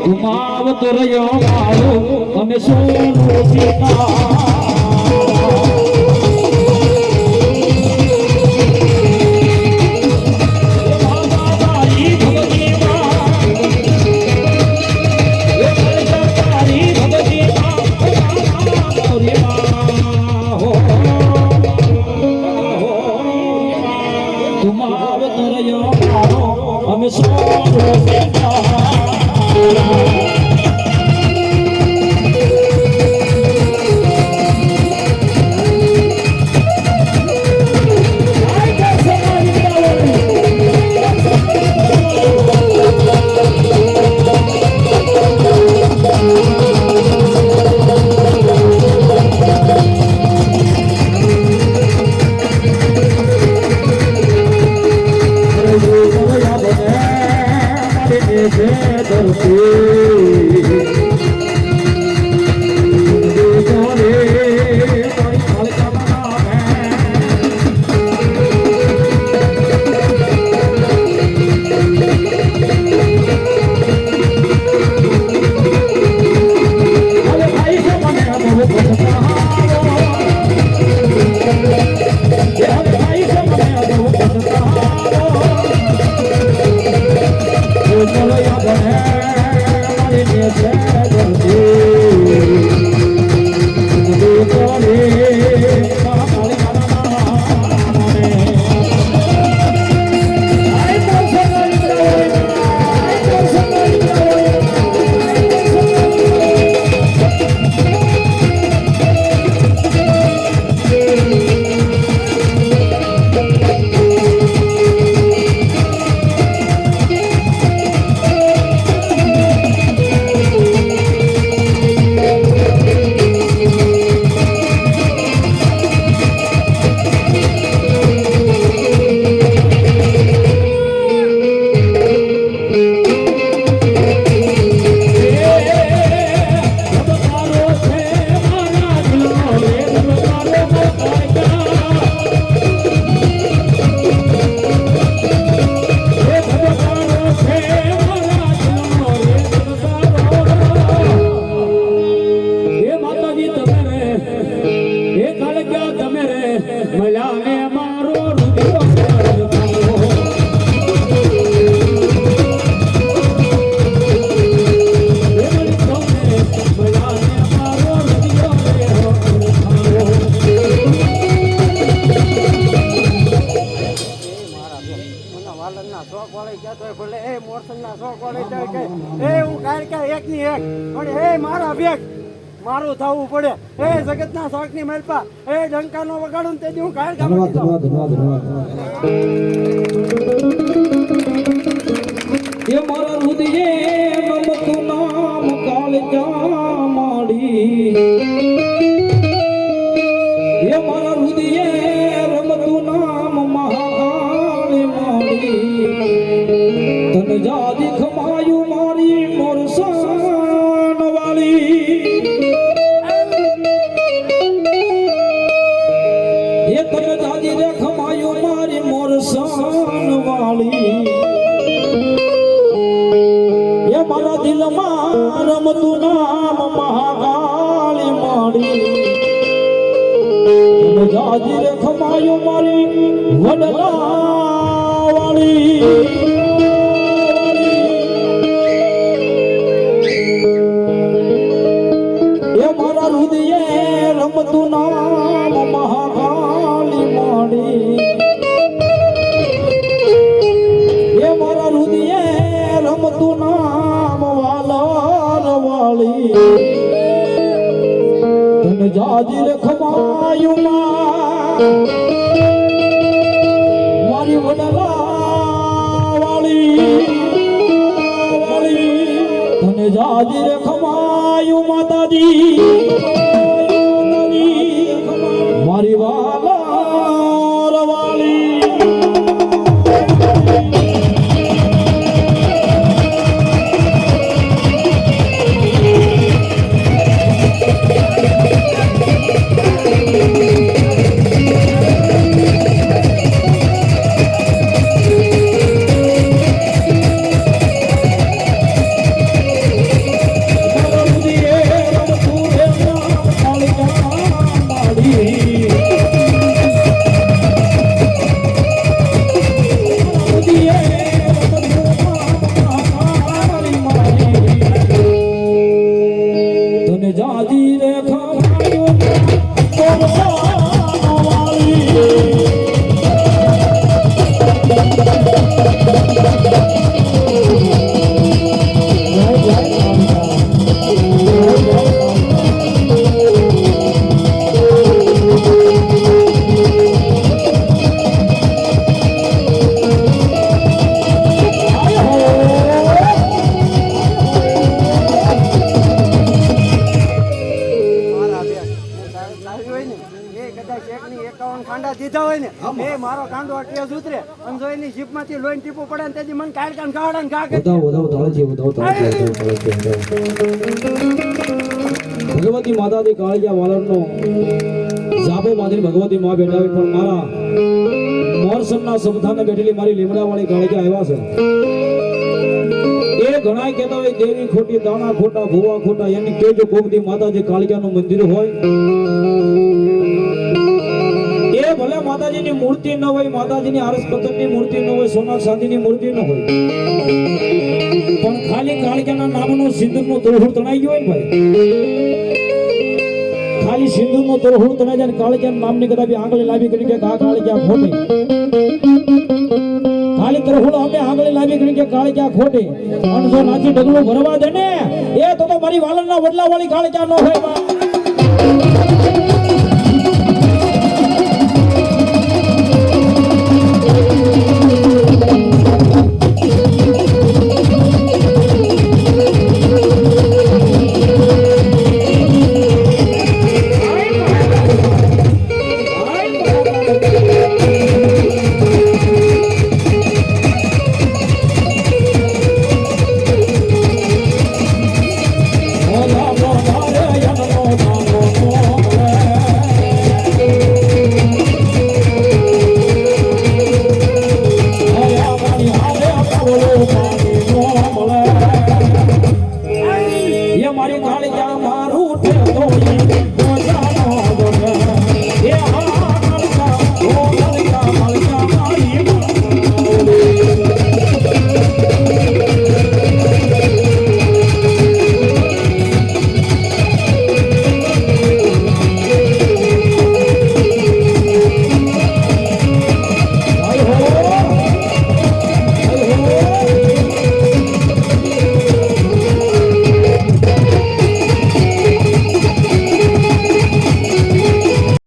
ઘુમાવતો રહ્યો મારો અને સોનું સીતા અમે સોનું સીતા મારું થવું પડે એ જગતના શોખ ની મલપા એ ડંકાનો વગાડું તે હું કાળ ગામ એ મારા હૃદયે રમતું નામ કાળજા માડી એ મારા હૃદયે રમતું નામ મહાકાળી માડી તન જાદી ખમાયું મારી મોરસાન વાળી એ તન જાદી રે ખમાયું મારી મોરસાન વાળી એ મારા દિલમાં રમતું નામ મહાકાળી માડી જાજી રે ખમાયું મારી વડલા વાળી એ મારા હૃદયે રમતું નામ મહાકાળી માડી એ મારા હૃદયે રમતું નામ વાલાર વાળી તને જાજી રે ખમાયું મારી વડલા વાળી તને જાજી રે ખમાયું માતાજી મારી વાલા વાળી એ મારો કાંડો આ કેસ ઉતરે અને જો એની જીભમાંથી લોહી ટીપું પડે ને તેથી મને કાઢ કાઢ ને કાઢ વધાવો ભગવતી માતાજી કાળિયા વાલરનો જાબો બાંધીને ભગવતી માં બેઠાવી પણ મારા મોરસમના સમધાને બેઠેલી મારી લીમડા વાળી કાળિયા આવ્યા છે એ ઘણા કહેતા હોય દેવી ખોટી દાણા ખોટા ભુવા ખોટા એની કેજો કોકદી માતાજી કાળિયાનું મંદિર હોય એ ભલે માતાજીની મૂર્તિ ન હોય માતાજીની આરસપતનની મૂર્તિ ન હોય સોના ચાંદીની મૂર્તિ ન હોય પણ ખાલી કાળિયાના નામનું સિંદૂરનું તોહુડ તણાઈ ગયું હોય ને ભાઈ ખાલી સિંદૂરનું તોહુડ તણાઈ જાય કાળિયાના નામની કદાચ આંગળી લાવી કરી કે આ કાળિયા ખોટી ખાલી તોહુડ અમે આંગળી લાવી કરી કે કાળિયા ખોટી અને જો નાચી ડગલું ભરવા દે ને એ તો મારી વાલરના વડલા વાળી કાળિયા ન હોય બા મારી કાળી